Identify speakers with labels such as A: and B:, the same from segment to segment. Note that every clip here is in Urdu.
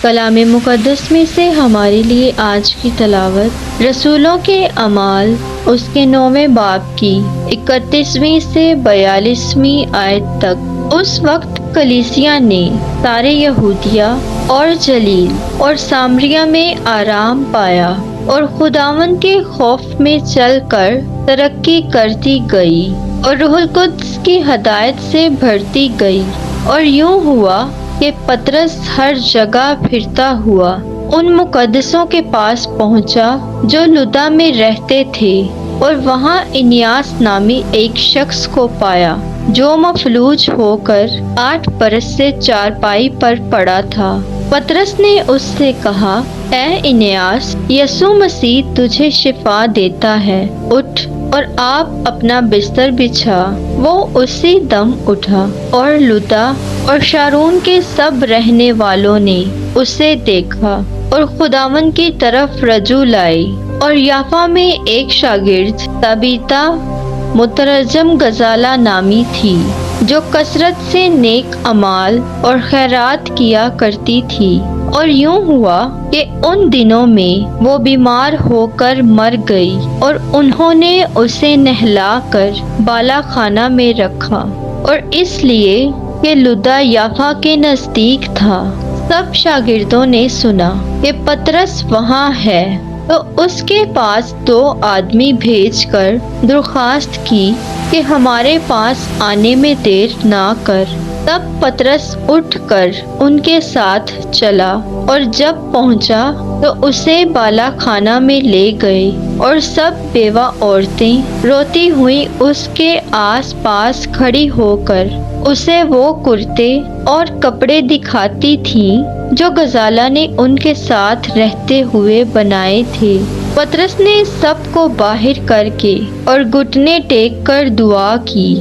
A: کلام مقدس میں سے ہمارے لیے آج کی تلاوت رسولوں کے اعمال اس کے 9ویں باب کی 31ویں سے 42ویں آیت تک۔ اس وقت کلیسیا نے سارے یہودیہ اور جلیل اور سامریہ میں آرام پایا اور خداوند کے خوف میں چل کر ترقی کرتی گئی اور روح القدس کی ہدایت سے بڑھتی گئی۔ اور یوں ہوا کہ پطرس ہر جگہ پھرتا ہوا ان مقدسوں کے پاس پہنچا جو لدہ میں رہتے تھے، اور وہاں انیاس نامی ایک شخص کو پایا جو مفلوج ہو کر 8 برس سے چارپائی پر پڑا تھا۔ پطرس نے اس سے کہا، اے انیاس، یسوع مسیح تجھے شفا دیتا ہے، اٹھ اور آپ اپنا بستر بچھا۔ وہ اسی دم اٹھا، اور لدہ اور شارون کے سب رہنے والوں نے اسے دیکھا اور خداوند کی طرف رجوع لائی۔ اور یافا میں ایک شاگرد طبیطا مترجم غزالہ نامی تھی، جو کثرت سے نیک اعمال اور خیرات کیا کرتی تھی۔ اور یوں ہوا کہ ان دنوں میں وہ بیمار ہو کر مر گئی، اور انہوں نے اسے نہلا کر بالا خانہ میں رکھا۔ اور اس لیے کہ لدہ یافا کے نزدیک تھا، سب شاگردوں نے سنا کہ پطرس وہاں ہے، تو اس کے پاس 2 آدمی بھیج کر درخواست کی کہ ہمارے پاس آنے میں دیر نہ کر۔ تب پطرس اٹھ کر ان کے ساتھ چلا، اور جب پہنچا تو اسے بالا خانہ میں لے گئے، اور سب بیوہ عورتیں روتی ہوئی اس کے آس پاس کھڑی ہو کر اسے وہ کرتے اور کپڑے دکھاتی تھیں جو غزالہ نے ان کے ساتھ رہتے ہوئے بنائے تھے۔ پطرس نے سب کو باہر کر کے اور گھٹنے ٹیک کر دعا کی،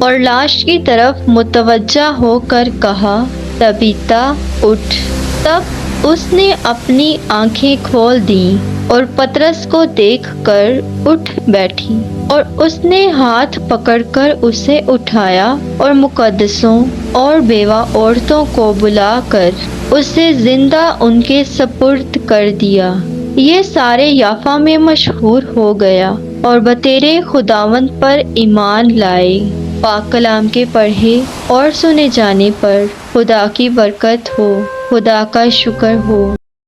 A: اور لاش کی طرف متوجہ ہو کر کہا، طبیطا اٹھ۔ تب اس نے اپنی آنکھیں کھول دیں اور پطرس کو دیکھ کر اٹھ بیٹھی، اور اس نے ہاتھ پکڑ کر اسے اٹھایا اور مقدسوں اور بیوہ عورتوں کو بلا کر اسے زندہ ان کے سپرد کر دیا۔ یہ سارے یافا میں مشہور ہو گیا اور بطیرے خداوند پر ایمان لائے۔ پاک کلام کے پڑھے اور سنے جانے پر خدا کی برکت ہو۔ خدا کا شکر ہو۔